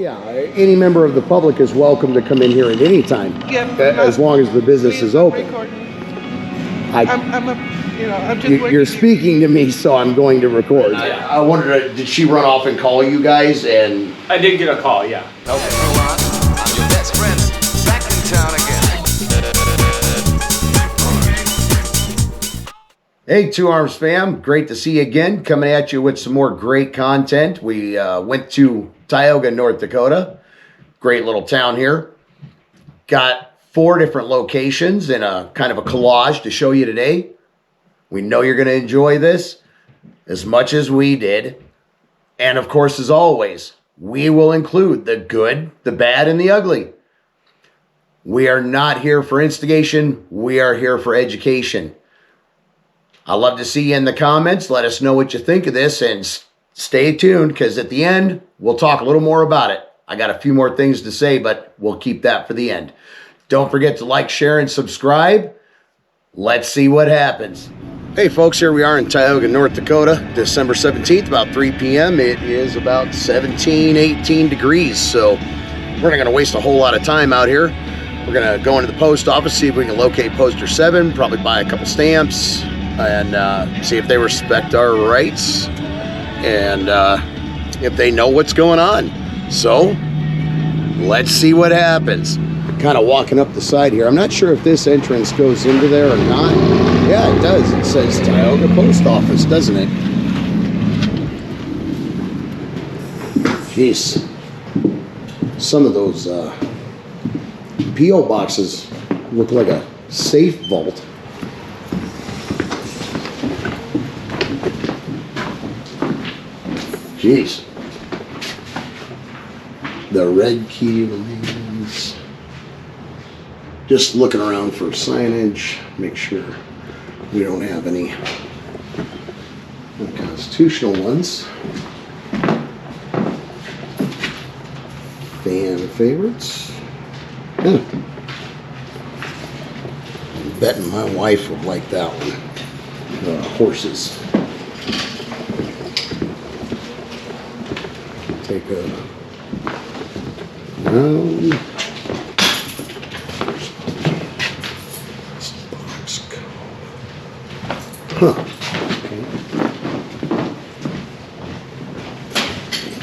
Yeah, any member of the public is welcome to come in here at any time, as long as the business is open. I'm just You're speaking to me, so I'm going to record. I wondered, did she run off and call you guys? And I did get a call, yeah. I'm your best friend, back in town again. hey, Two Arms fam, great to see you again. Coming at you with some more great content. We went to Tioga, North Dakota. Great little town here. Got 4 different locations and a kind of a collage to show you today. We know you're going to enjoy this as much as we did. And of course, as always, we will include the good, the bad, and the ugly. We are not here for instigation. We are here for education. I'd love to see you in the comments. Let us know what you think of this and stay tuned because at the end, we'll talk a little more about it. I got a few more things to say, but we'll keep that for the end. Don't forget to like, share, and subscribe. Let's see what happens. Hey folks, here we are in Tioga, North Dakota, December 17th, about 3 p.m. It is about 17, 18 degrees, so we're not going to waste a whole lot of time out here. We're going to go into the post office, see if we can locate poster 7, probably buy a couple stamps, and see if they respect our rights and if they know what's going on. So, let's see what happens. Kind of walking up the side here. I'm not sure if this entrance goes into there or not. Yeah, it does. It says Tioga Post Office, doesn't it? Jeez. Some of those P.O. boxes look like a safe vault. Jeez. The red key remains. Just looking around for signage, make sure we don't have any unconstitutional ones. Fan favorites. Yeah. I'm betting my wife would like that one. Horses. Take a round. Huh. Okay.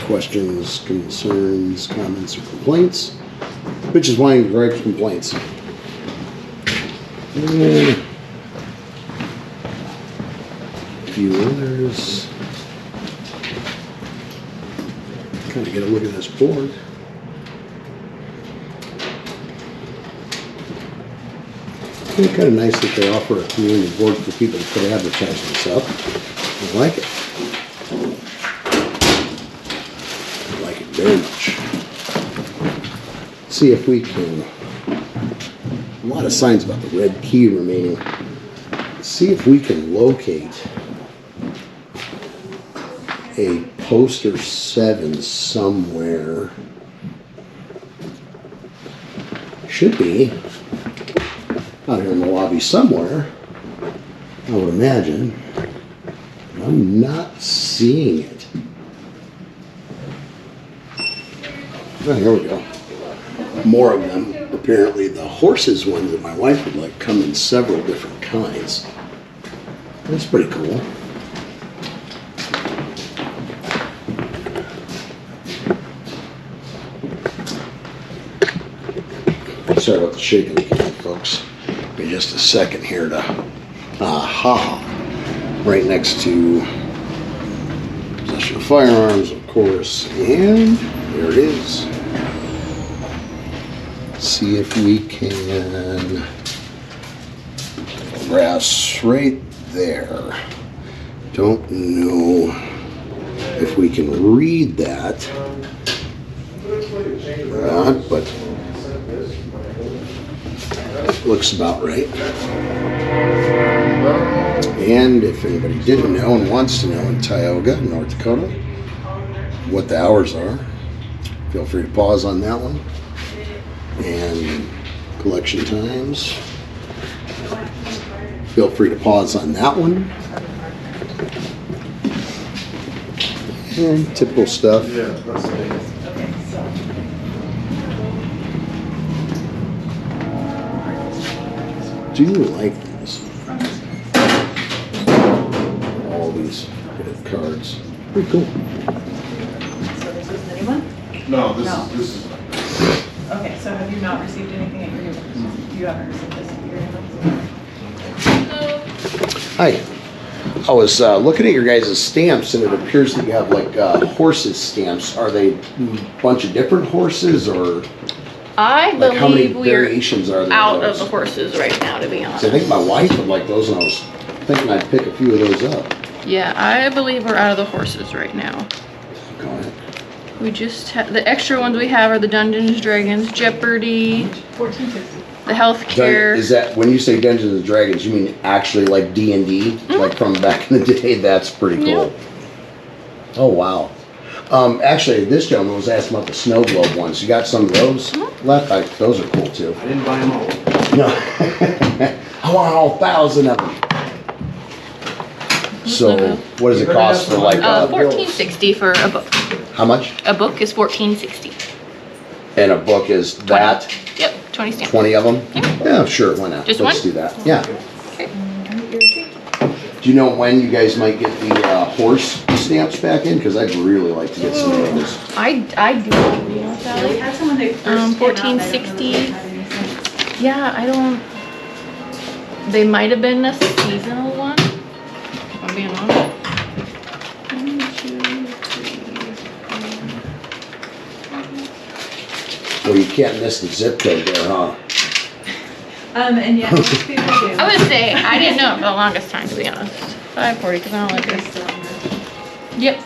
Questions, concerns, comments, or complaints? Bitches, whining, gripes, complaints. A few others. Kind of get a look at this board. It's kind of nice that they offer a community board for people to put advertisements up. I like it. I like it very much. See if we can, a lot of signs about the red key remaining. See if we can locate a poster 7 somewhere. Should be out here in the lobby somewhere, I would imagine. I'm not seeing it. Oh, here we go. More of them. Apparently the horses ones that my wife would like come in several different kinds. That's pretty cool. Sorry about the shaking again, folks. Give me just a second here to, right next to possession of firearms, of course, and there it is. See if we can brass right there. Don't know if we can read that, but looks about right. And if anybody didn't know and wants to know in Tioga, North Dakota, what the hours are, feel free to pause on that one. And collection times, feel free to pause on that one. And typical stuff. do like these. All these cards. Pretty cool. So this is the new one? No, No. this is. Okay, so have you not received anything at your new one? You haven't received this at your new one? Hi. I was looking at your guys' stamps, and it appears that you have like horses stamps. Are they a bunch of different horses, or I like how many believe we're variations are there? out of those? the horses right now, to be So I honest. think my wife would like those, and I was thinking I'd pick a few of those up. Yeah, I believe we're out of the horses right now. Go ahead. We just have, the extra ones we have are the Dungeons, Dragons, Jeopardy, 1460. the healthcare. Is that when you say Dungeons and Dragons, you mean actually like D&D, like from back in the day? That's pretty cool. Yeah. Oh wow. Actually, this gentleman was asking about the snow globe ones. You got some of those left? Those are cool too. I didn't buy them all. No, I want all 1,000 of them. So, what does it cost for like? $14.60 for a book. How much? A book is $14.60. And a book is that? Yep, 20 stamps. 20 of them? Yeah. Yeah, sure. Why not? Just Let's one? do that. Yeah. Okay. Do you know when you guys might get the horse stamps back in? Because I'd really like to get some of those. I do. You know, Yeah, we Sally? had someone that first came out, but I don't know if they 1460. had any since. Yeah, I don't. They might have been a seasonal one. If I'm being honest. 1, 2, 3, 4. Well, you can't miss the zip code there, huh? And yeah, most people do. I would say I didn't know it for the longest time, to be honest. 540, because I don't like They're this. still on there. Yep.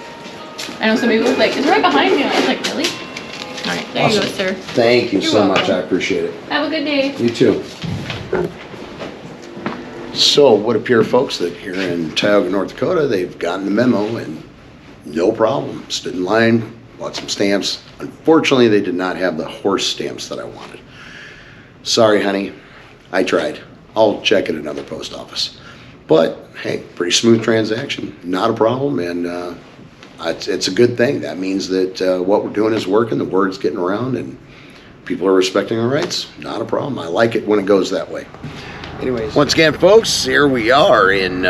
I know somebody was like, "It's right behind you." I was like, "Really?" All right, there you go, Awesome. sir. Thank you You're so much. welcome. I appreciate it. Have a good day. You too. So, it would appear, folks, that here in Tioga, North Dakota, they've gotten the memo and no problem. Stood in line, bought some stamps. Unfortunately, they did not have the horse stamps that I wanted. Sorry, honey. I tried. I'll check at another post office. But, hey, pretty smooth transaction. Not a problem, and it's a good thing. That means that what we're doing is working, the word's getting around, and people are respecting our rights. Not a problem. I like it when it goes that way. Anyways, once again, folks, here we are in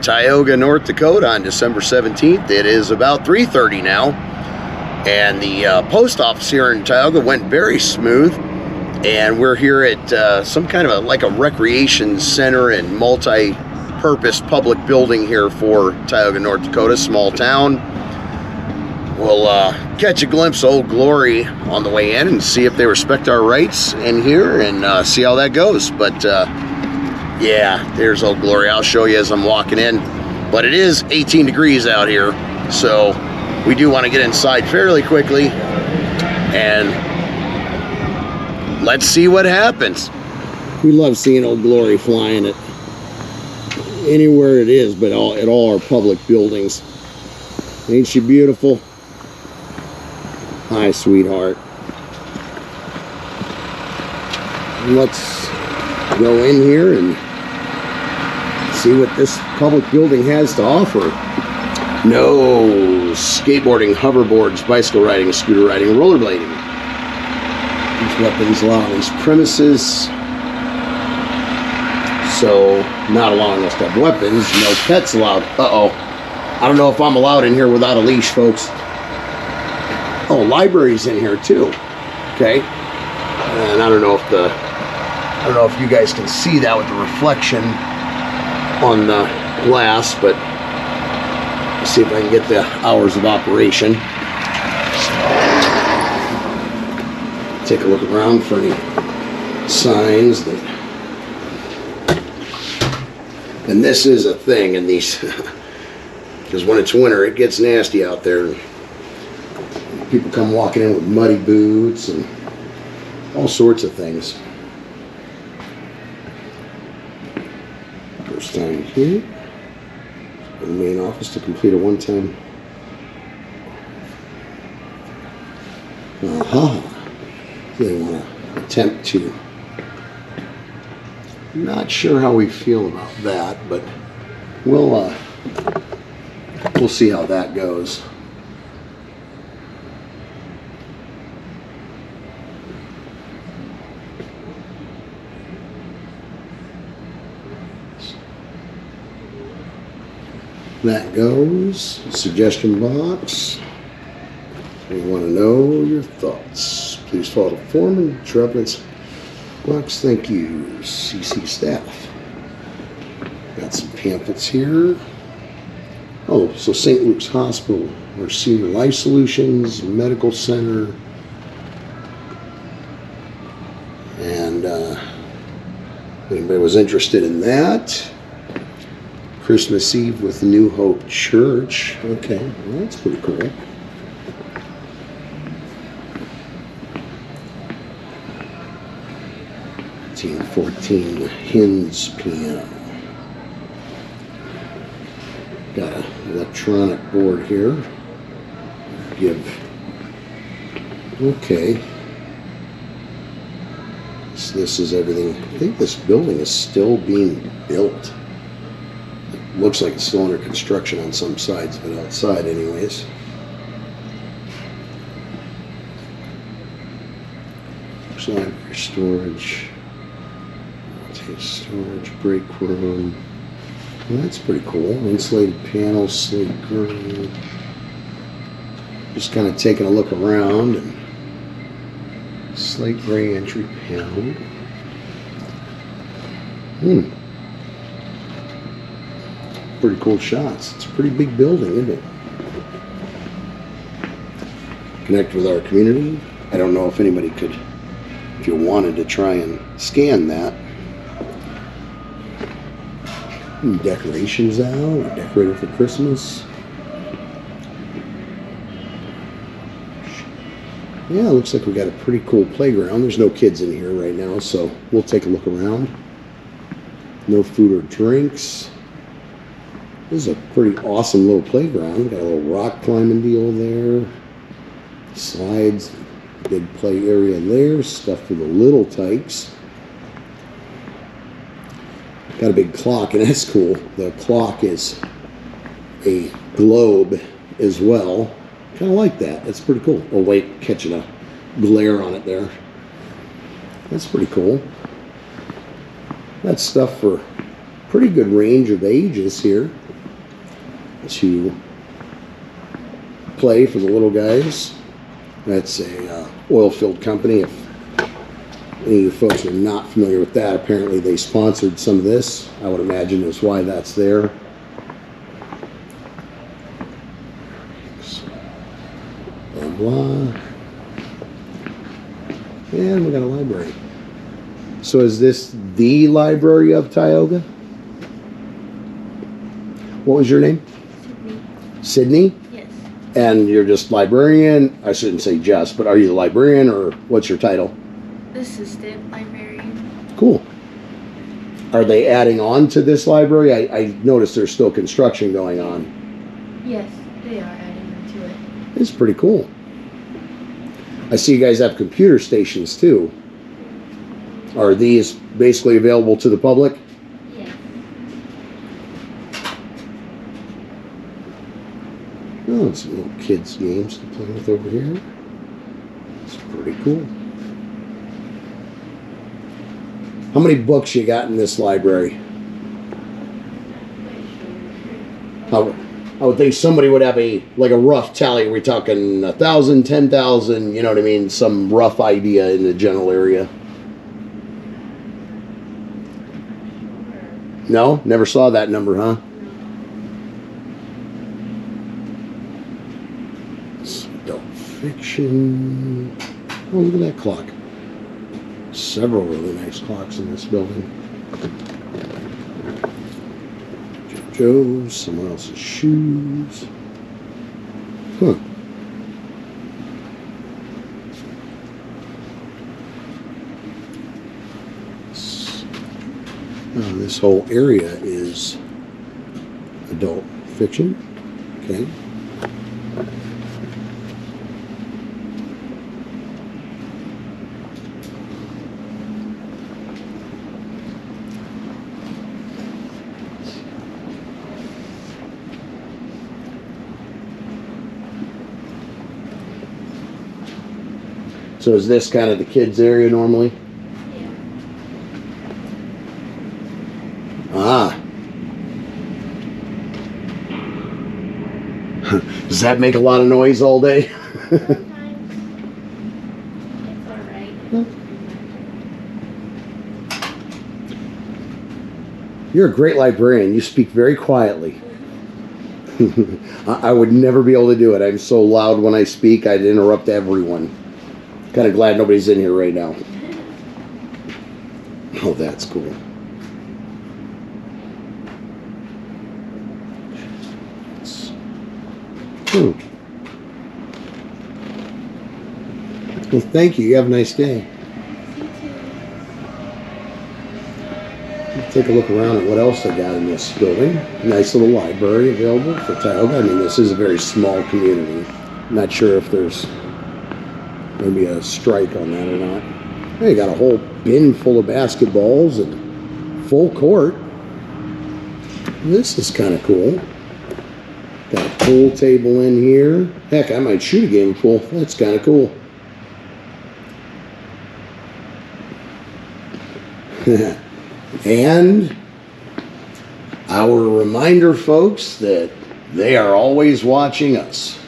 Tioga, North Dakota on December 17th. It is about 3:30 now, and the post office here in Tioga went very smooth, and we're here at some kind of like a recreation center and multi-purpose public building here for Tioga, North Dakota, small town. We'll catch a glimpse of Old Glory on the way in and see if they respect our rights in here and see how that goes. But yeah, there's Old Glory. I'll show you as I'm walking in. But it is 18 degrees out here, so we do want to get inside fairly quickly and let's see what happens. We love seeing Old Glory flying at anywhere it is, but at all our public buildings. Ain't she beautiful? Hi, sweetheart. Let's go in here and see what this public building has to offer. No skateboarding, hoverboards, bicycle riding, scooter riding, rollerblading. These weapons allowed on these premises. So, not allowing us to have weapons. No pets allowed. Uh-oh. I don't know if I'm allowed in here without a leash, folks. Oh, library's in here too. Okay. And I don't know if you guys can see that with the reflection on the glass, but let's see if I can get the hours of operation. Take a look around for any signs that. And this is a thing in these, because when it's winter, it gets nasty out there. People come walking in with muddy boots and all sorts of things. First time here. In the main office to complete a one-time. Aha. They want to attempt to. Not sure how we feel about that, but we'll see how that goes. that goes. Suggestion box. We want to know your thoughts. Please follow the form and interruptions box. Thank you, CC staff. Got some pamphlets here. Oh, so St. Luke's Hospital, or Senior Life Solutions, Medical Center. And anybody was interested in that. Christmas Eve with New Hope Church. Okay, well, that's pretty cool. Team 14 Hens Piano. Got an electronic board here. Okay. So this is everything. I think this building is still being built. It looks like it's still under construction on some sides, but outside anyways. Library storage. Storage, break room. Well, that's pretty cool. Insulated panels, slate gray. Just kind of taking a look around. And slate gray entry panel. Pretty cool shots. It's a pretty big building, isn't it? Connect with our community. I don't know if anybody could, if you wanted to try and scan that. Decorations out, or decorated for Christmas. Yeah, looks like we got a pretty cool playground. There's no kids in here right now, so we'll take a look around. No food or drinks. This is a pretty awesome little playground. Got a little rock climbing deal there. Slides, big play area there. Stuff for the little tykes. Got a big clock, and that's cool. The clock is a globe as well. Kind of like that. That's pretty cool. Oh wait, catching a glare on it there. That's pretty cool. That's stuff for pretty good range of ages here to play for the little guys. That's a oil-filled company. If any of you folks are not familiar with that, apparently they sponsored some of this. I would imagine is why that's there. Blah, blah. And we got a library. So is this the library of Tioga? What was your name? Sydney. Sydney? Yes. And you're just librarian? I shouldn't say just, but are you the librarian, or what's your title? Assistant librarian. Cool. Are they adding on to this library? I noticed there's still construction going on. Yes, they are adding to it. It's pretty cool. I see you guys have computer stations too. Are these basically available to the public? Yeah. Oh, some little kids' games to play with over here. It's pretty cool. How many books you got in this library? I would think somebody would have a rough tally. Are we talking 1,000, 10,000? You know what I mean? Some rough idea in the general area. No? Never saw that number, huh? It's adult fiction. Oh, look at that clock. Several really nice clocks in this building. Joe's, someone else's shoes. Huh. This whole area is adult fiction. Okay. So is this kind of the kids' area normally? Yeah. Ah. Does that make a lot of noise all day? Sometimes it's alright. You're a great librarian. You speak very quietly. I would never be able to do it. I'm so loud when I speak, I'd interrupt everyone. Kind of glad nobody's in here right now. Oh, that's cool. Well, thank you. You have a nice day. Take a look around at what else they got in this building. Nice little library available for Tioga. I mean, this is a very small community. Not sure if there's maybe a strike on that or not. They got a whole bin full of basketballs and full court. This is kind of cool. Got a pool table in here. Heck, I might shoot a game of pool. That's kind of cool. And our reminder, folks, that they are always watching us.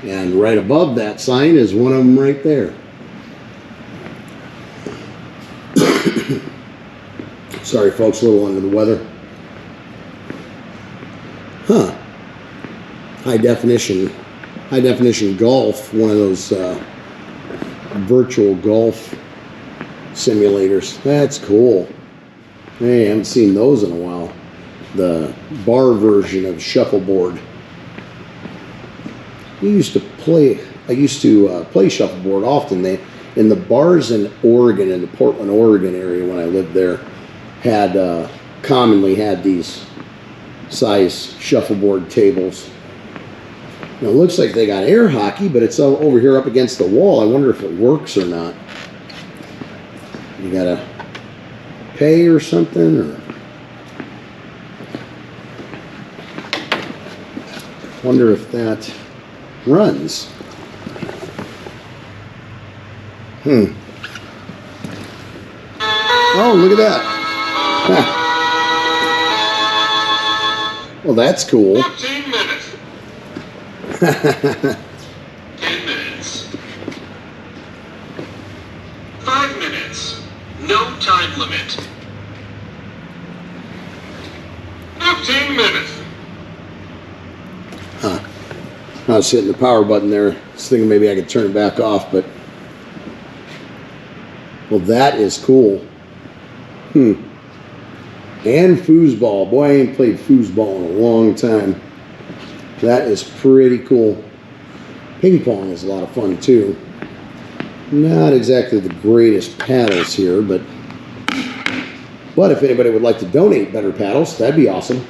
And right above that sign is one of them right there. Sorry, folks, a little under the weather. Huh. High definition golf, one of those virtual golf simulators. That's cool. Hey, I haven't seen those in a while. The bar version of shuffleboard. I used to play shuffleboard often. They in the bars in Oregon, in the Portland, Oregon area when I lived there, had commonly had these size shuffleboard tables. Now, it looks like they got air hockey, but it's over here up against the wall. I wonder if it works or not. You gotta pay or something, or wonder if that runs. Oh, look at that. Huh. Well, that's cool. 15 minutes. 10 minutes. 5 minutes. No time limit. 15 minutes. Huh. I was hitting the power button there. I was thinking maybe I could turn it back off, but well, that is cool. And foosball. Boy, I ain't played foosball in a long time. That is pretty cool. Ping pong is a lot of fun too. Not exactly the greatest paddles here, but if anybody would like to donate better paddles, that'd be awesome.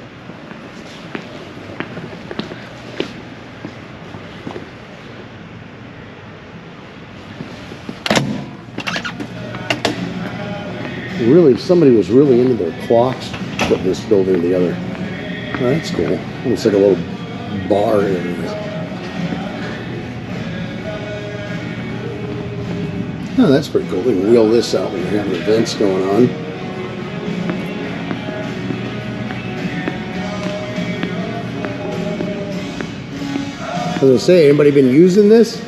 Really, somebody was really into their clocks, putting this building together. Oh, that's cool. Looks like a little bar area. Oh, that's pretty cool. We can wheel this out when you're having events going on. I was gonna say, anybody been using this?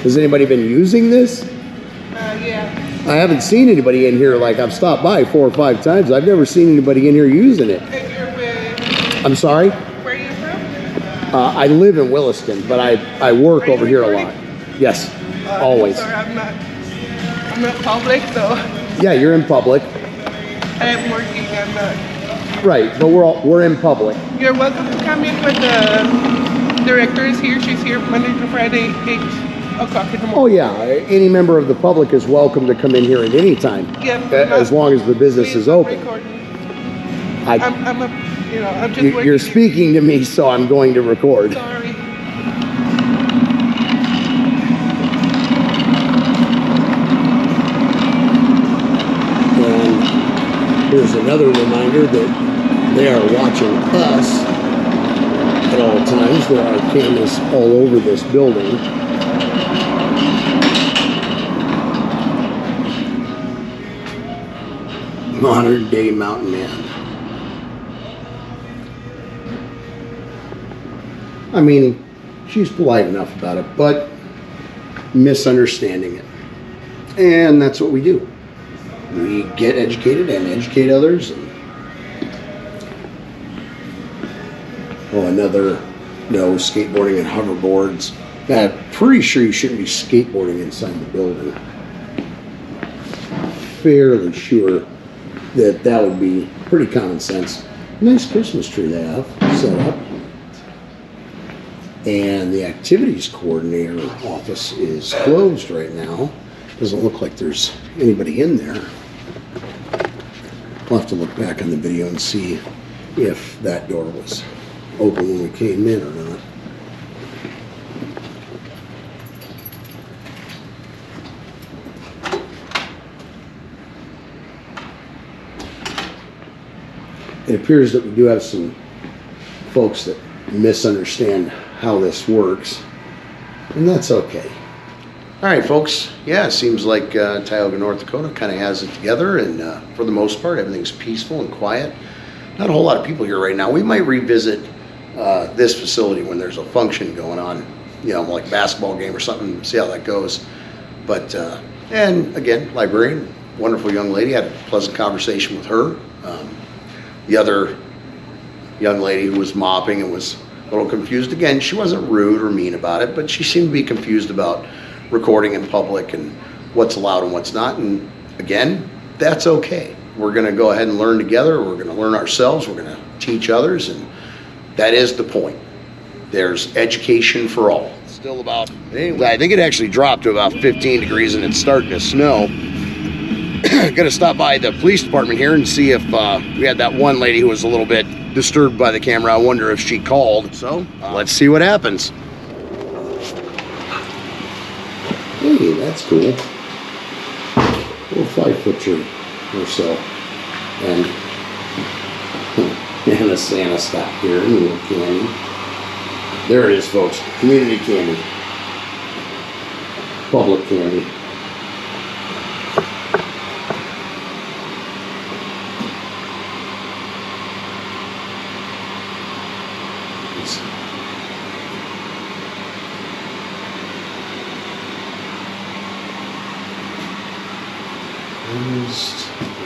Has anybody been using this? Yeah. I haven't seen anybody in here. Like, I've stopped by 4 or 5 times. I've never seen anybody in here using it. And you're with, I'm sorry? where are you from? I live in Williston, but I work over here a lot. Yes, always. Sorry, I'm not public, so Yeah, you're in public. I am working. I'm not. Right, but we're in public. You're welcome to come in when the director is here. She's here Monday to Friday, 8 o'clock in the morning. Oh yeah, any member of the public is welcome to come in here at any time, Yep, as long as the business is open. I'm just working. You're speaking to me, so I'm going to record. Sorry. And here's another reminder that they are watching us at all times. There are cameras all over this building. Modern day mountain man. I mean, she's polite enough about it, but misunderstanding it. And that's what we do. We get educated and educate others. And another no skateboarding and hoverboards. I'm pretty sure you shouldn't be skateboarding inside the building. Fairly sure that would be pretty common sense. Nice Christmas tree they have set up. And the activities coordinator office is closed right now. Doesn't look like there's anybody in there. We'll have to look back on the video and see if that door was open when we came in or not. It appears that we do have some folks that misunderstand how this works, and that's okay. All right, folks. Yeah, it seems like Tioga, North Dakota kind of has it together, and for the most part, everything's peaceful and quiet. Not a whole lot of people here right now. We might revisit this facility when there's a function going on, you know, like a basketball game or something, see how that goes. But, and again, librarian, wonderful young lady, had a pleasant conversation with her. The other young lady who was mopping and was a little confused, again, she wasn't rude or mean about it, but she seemed to be confused about recording in public and what's allowed and what's not. And again, that's okay. We're going to go ahead and learn together. We're going to learn ourselves. We're going to teach others, and that is the point. There's education for all. Still about, anyway, I think it actually dropped to about 15 degrees and it's starting to snow. Gonna stop by the police department here and see if we had that one lady who was a little bit disturbed by the camera. I wonder if she called. So let's see what happens. Hey, that's cool. Little 5-foot tree or so. And a Santa stop here and a little candy. There it is, folks. Community candy. Public candy.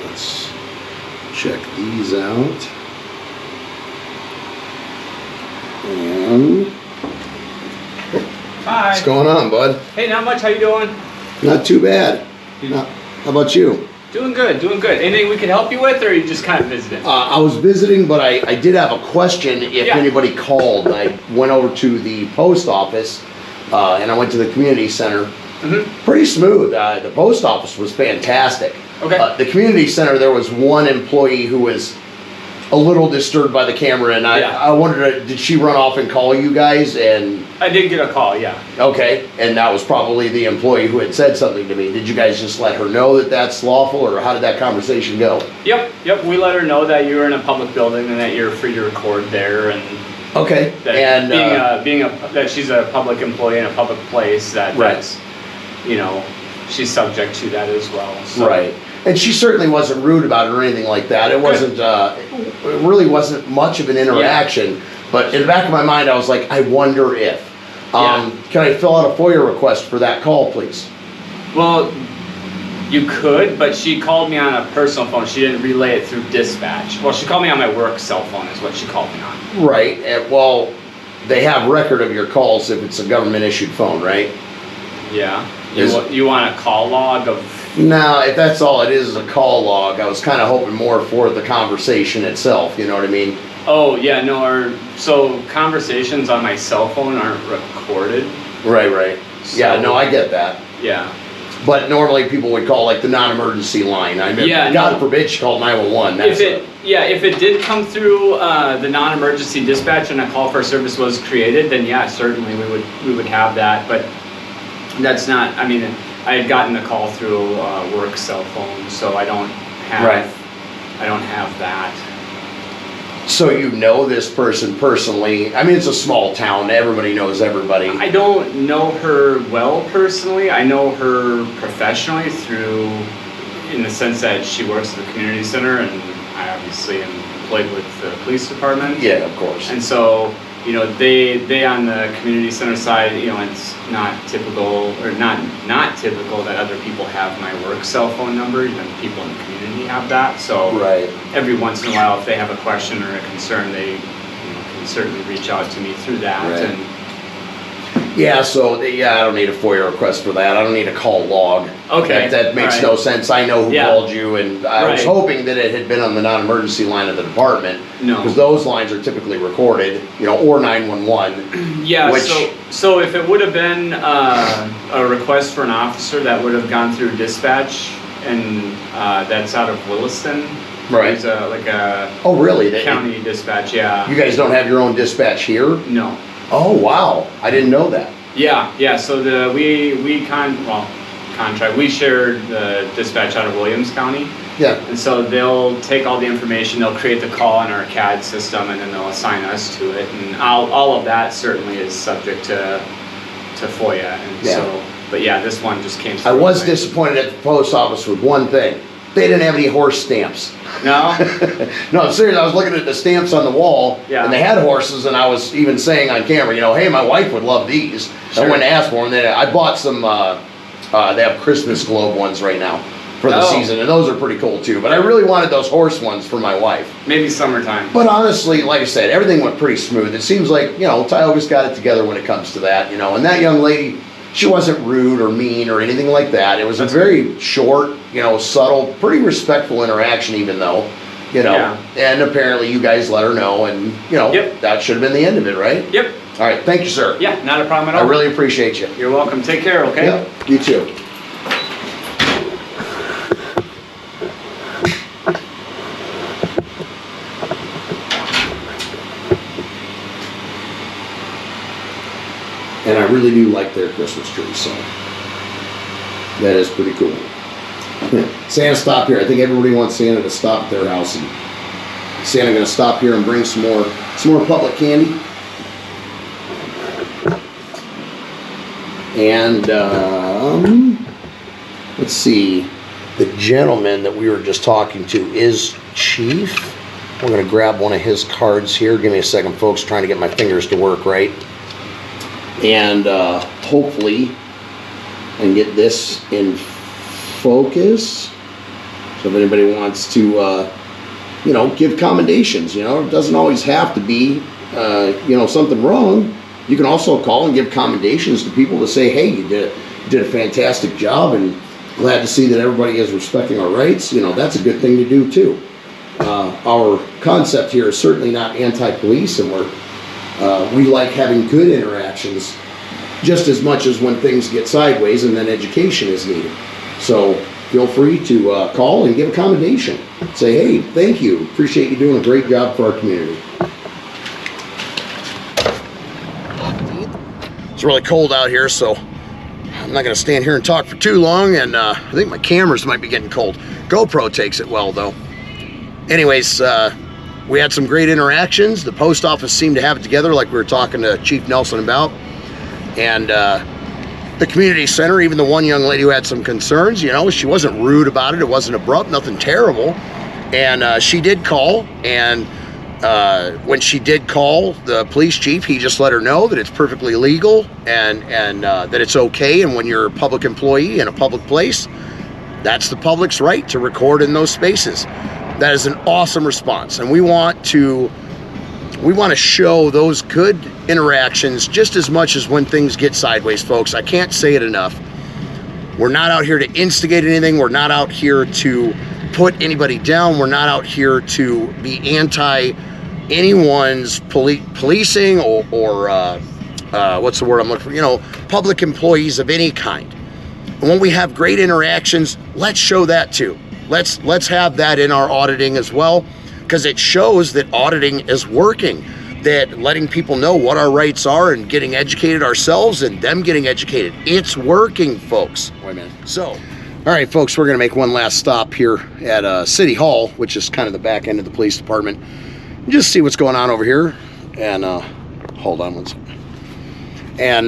Let's check these out. And Hi. what's going on, bud? Hey, not much. How you doing? Not too bad. How about you? Doing good. Doing good. Anything we can help you with, or are you just kind of visiting? I was visiting, but I did have a question if anybody called. I went over to the post office and I went to the community center. Pretty smooth. The post office was fantastic. Okay. The community center, there was one employee who was a little disturbed by the camera, and I wondered, did she run off and call you guys? And I did get a call. Yeah. okay, and that was probably the employee who had said something to me. Did you guys just let her know that that's lawful, or how did that conversation go? Yep. We let her know that you were in a public building and that you're free to record there, and Okay. that And that she's a public employee in a public place. Right. That's, you know, she's subject to that as well. So. right. And she certainly wasn't rude about it or anything like that. It wasn't. It really wasn't much of an interaction. But in the back of my mind, I was like, I wonder if. Can I fill out a FOIA request for that call, please? Well, you could, but she called me on a personal phone. She didn't relay it through dispatch. Well, she called me on my work cell phone is what she called me on. Right. Well, they have record of your calls if it's a government-issued phone, right? Yeah. You want a call log of... No, if that's all it is a call log. I was kind of hoping more for the conversation itself, you know what I mean? Oh, yeah, no, so conversations on my cell phone aren't recorded. Right. Yeah, no, I get that. Yeah. But normally people would call like the non-emergency line. I mean, God forbid she called 911. If it did come through the non-emergency dispatch and a call for service was created, then yeah, certainly we would have that. But that's not. I mean, I had gotten the call through work cell phone, so I don't have. Right. I don't have that. So you know this person personally. I mean, it's a small town. Everybody knows everybody. I don't know her well personally. I know her professionally through, in the sense that she works at the community center, and I obviously am employed with the police department. Yeah, of course. And so you know, they on the community center side, you know, it's not typical, or not typical that other people have my work cell phone number. Even people in the community have that. So Right. every once in a while, if they have a question or a concern, they, you know, can certainly reach out to me through that. Right. And Yeah, so yeah, I don't need a FOIA request for that. I don't need a call log. Okay, That makes all right. no sense. I know who Yeah. called you, and I was Right. hoping that it had been on the non-emergency line of the department. No. Because those lines are typically recorded, you know, or 911. yeah, Which- so if it would have been a request for an officer, that would have gone through dispatch, and that's out of Williston. Right. It's like a Oh, really? county dispatch. Yeah. You guys don't have your own dispatch here? No. Oh, wow. I didn't know that. Yeah. So we shared the dispatch out of Williams County, Yeah. and so they'll take all the information, they'll create the call in our CAD system, and then they'll assign us to it, and all of that certainly is subject to FOIA, and Yeah. so. But yeah, this one just came. I through was quick. disappointed at the post office with one thing. They didn't have any horse stamps. No. No, I'm serious. I was looking at the stamps on the wall, Yeah. and they had horses, and I was even saying on camera, you know, hey, my wife would love these. Sure. I went and asked for them. Then I bought some, they have Christmas globe ones right now for the Oh. season, and those are pretty cool too. But I really wanted those horse ones for my wife. Maybe summertime. But honestly, like I said, everything went pretty smooth. It seems like, you know, Tioga's got it together when it comes to that, you know, and that young lady, she wasn't rude or mean or anything like that. It was a very short, you know, subtle, pretty respectful interaction, even though, you know, Yeah. and apparently you guys let her know, and, you know, Yep. that should have been the end of it, right? Yep. All right. Thank you, sir. Yeah, not a problem at I all. really appreciate you. You're welcome. Take care. Okay. Yep. You too. And I really do like their Christmas tree, so that is pretty cool. Santa stopped here. I think everybody wants Santa to stop at their house, and Santa gonna stop here and bring some more public candy. And let's see, the gentleman that we were just talking to is Chief. We're gonna grab one of his cards here. Give me a second, folks. Trying to get my fingers to work right. And hopefully I can get this in focus. So if anybody wants to, you know, give commendations, you know, it doesn't always have to be, you know, something wrong. You can also call and give commendations to people to say, hey, you did a fantastic job, and glad to see that everybody is respecting our rights. You know, that's a good thing to do too. Our concept here is certainly not anti-police, and we like having good interactions just as much as when things get sideways and then education is needed. So feel free to call and give a commendation. Say, hey, thank you. Appreciate you doing a great job for our community. It's really cold out here, so I'm not going to stand here and talk for too long, and I think my cameras might be getting cold. GoPro takes it well, though. Anyways, we had some great interactions. The post office seemed to have it together, like we were talking to Chief Nelson about. And the community center, even the one young lady who had some concerns, you know, she wasn't rude about it. It wasn't abrupt, nothing terrible. And she did call, and when she did call the police chief, he just let her know that it's perfectly legal and that it's okay. And when you're a public employee in a public place, that's the public's right to record in those spaces. That is an awesome response, and we want to show those good interactions just as much as when things get sideways, folks. I can't say it enough. We're not out here to instigate anything. We're not out here to put anybody down. We're not out here to be anti anyone's policing or what's the word I'm looking for? You know, public employees of any kind. And when we have great interactions, let's show that too. Let's have that in our auditing as well, because it shows that auditing is working, that letting people know what our rights are and getting educated ourselves and them getting educated. It's working, folks. Wait a minute. So, all right, folks, we're going to make one last stop here at City Hall, which is kind of the back end of the police department. Just see what's going on over here. And hold on one second. And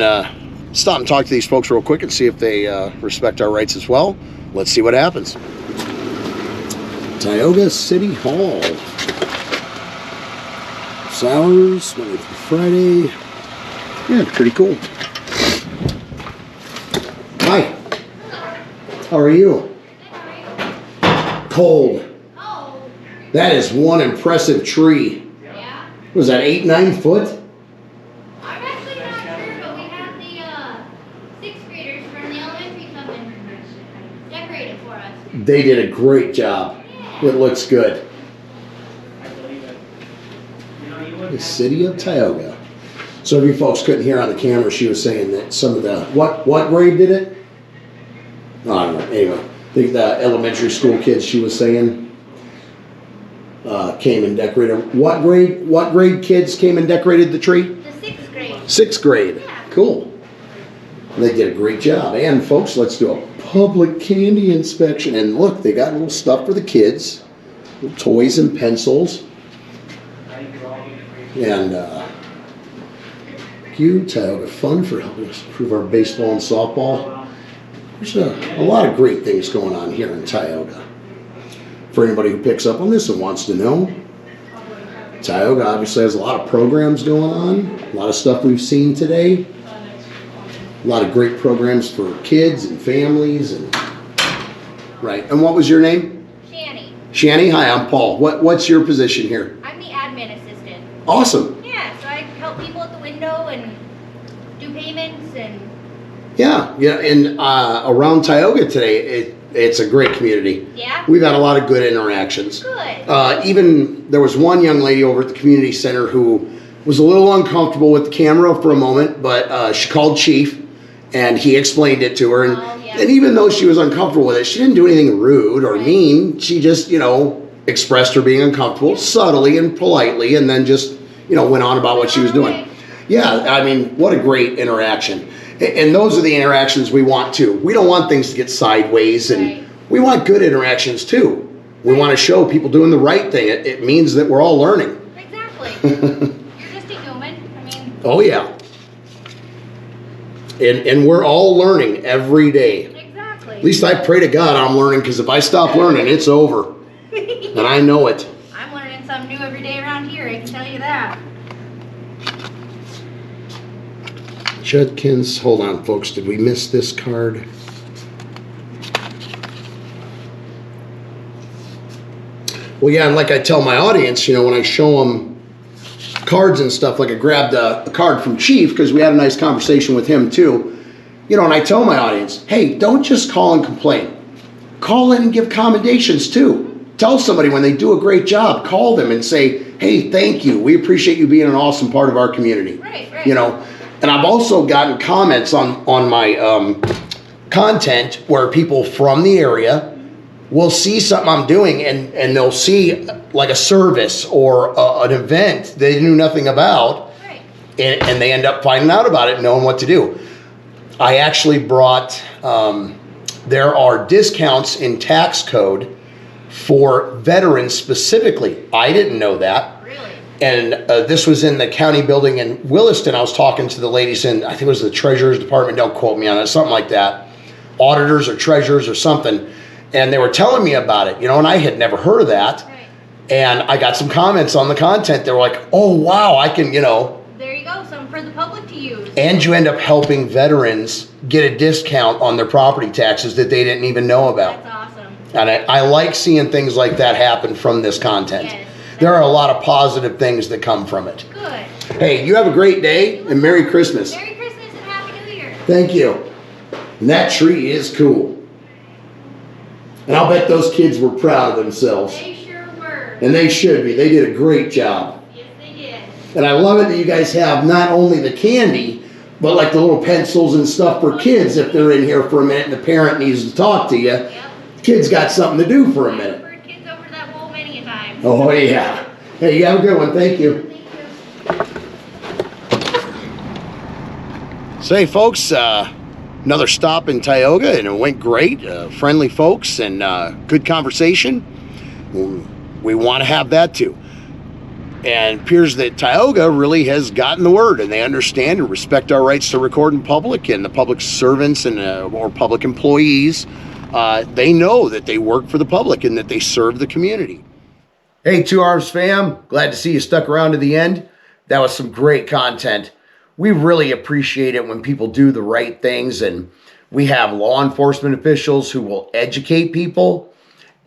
stop and talk to these folks real quick and see if they respect our rights as well. Let's see what happens. Tioga City Hall. Office hours, Monday through Friday. Yeah, pretty cool. Hi. How are you? Cold. That is one impressive tree. Yeah. Was that 8-9 foot? I'm actually not sure, but we have the sixth graders from the elementary come and decorate it for us. They did a great job. It looks good. The city of Tioga. So if you folks couldn't hear on the camera, she was saying that some of the, what grade did it? Oh, I don't know. Anyway, I think the elementary school kids, she was saying, came and decorated. What grade kids came and decorated the tree? The sixth grade. 6th grade. Yeah. Cool. They did a great job. And folks, let's do a public candy inspection. And look, they got little stuff for the kids. Little toys and pencils. And thank you, Tioga Fund, for helping us improve our baseball and softball. There's a lot of great things going on here in Tioga. For anybody who picks up on this and wants to know, Tioga obviously has a lot of programs going on, a lot of stuff we've seen today, a lot of great programs for kids and families, and right. And what was your name? Shanny. Shanny. Hi, I'm Paul. What's your position here? I'm the admin assistant. Awesome. Yeah, so I help people at the window and do payments and. Yeah, and around Tioga today, it's a great community. Yeah. We've had a lot of good interactions. Good. Even there was one young lady over at the community center who was a little uncomfortable with the camera for a moment, but she called Chief, and he explained it to her. And, Oh, yeah. and even though she was uncomfortable with it, she didn't do anything rude or mean. She just, expressed her being uncomfortable subtly and politely, and then just, went on about what she was doing. Yeah, I mean, what a great interaction. And those are the interactions we want too. We don't want things to get sideways, and Right. we want good interactions too. We want to show people doing the right thing. It means that we're all learning. Exactly. You're just a human. I mean. Oh yeah. And we're all learning every day. Exactly. At least I pray to God I'm learning, because if I stop learning, it's over. And I know it. I'm learning something new every day around here, I can tell you that. Judkins, hold on folks, did we miss this card? Well, yeah, and like I tell my audience, when I show them cards and stuff, like I grabbed a card from Chief, because we had a nice conversation with him too, and I tell my audience, hey, don't just call and complain. Call in and give commendations too. Tell somebody when they do a great job, call them and say, hey, thank you. We appreciate you being an awesome part of our community. Right, right. And I've also gotten comments on my content where people from the area will see something I'm doing, and they'll see like a service or an event they knew nothing about, Right. and they end up finding out about it and knowing what to do. I actually brought, there are discounts in tax code for veterans specifically. I didn't know that. Really? And this was in the county building in Williston. I was talking to the ladies in, I think it was the treasurer's department, don't quote me on it, something like that. Auditors or treasurers or something. And they were telling me about it, and I had never heard of that. Right. And I got some comments on the content. They were like, oh, wow, I can, There you go, something for the public to use. and you end up helping veterans get a discount on their property taxes that they didn't even know about. That's awesome. And I like seeing things like that happen from this content. Yes. There are a lot of positive things that come from it. Good. Hey, you have a great day and Merry Christmas. Merry Christmas and Happy New Year. Thank you. And that tree is cool. And I'll bet those kids were proud of themselves. They sure were. And they should be. They did a great job. Yes, they did. And I love it that you guys have not only the candy, but like the little pencils and stuff for kids if they're in here for a minute and the parent needs to talk to you. Yep. Kids got something to do for a minute. I've heard kids over that wall many a time. Oh, yeah. Hey, you have a good one. Thank you. Thank you. Say, folks, another stop in Tioga, and it went great. Friendly folks and good conversation. We want to have that too. And it appears that Tioga really has gotten the word, and they understand and respect our rights to record in public, and the public servants and or public employees, they know that they work for the public and that they serve the community. Hey, Two Arms fam, glad to see you stuck around to the end. That was some great content. We really appreciate it when people do the right things, and we have law enforcement officials who will educate people.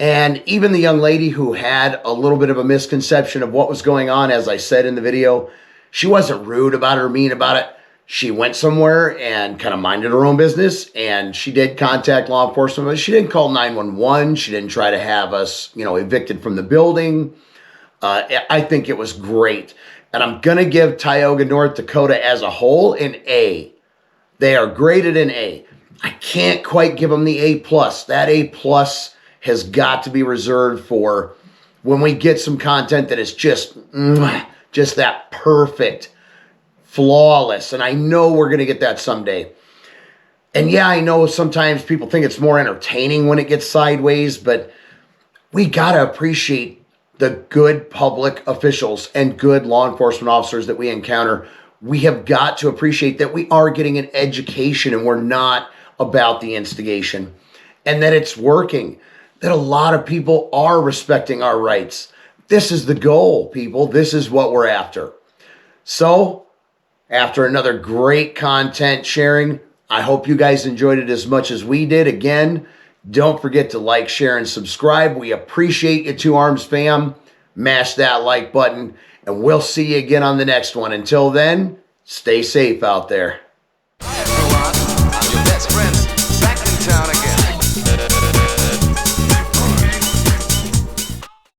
And even the young lady who had a little bit of a misconception of what was going on, as I said in the video, she wasn't rude about it or mean about it. She went somewhere and kind of minded her own business, and she did contact law enforcement, but she didn't call 911. She didn't try to have us, evicted from the building. I think it was great. And I'm going to give Tioga, North Dakota as a whole an A. They are graded an A. I can't quite give them the A+. That A+ has got to be reserved for when we get some content that is just that perfect, flawless. And I know we're going to get that someday. And yeah, I know sometimes people think it's more entertaining when it gets sideways, but we got to appreciate the good public officials and good law enforcement officers that we encounter. We have got to appreciate that we are getting an education and we're not about the instigation, and that it's working, that a lot of people are respecting our rights. This is the goal, people. This is what we're after. So, after another great content sharing, I hope you guys enjoyed it as much as we did. Again, don't forget to like, share, and subscribe. We appreciate you, Two Arms fam. Mash that like button, and we'll see you again on the next one. Until then, stay safe out there.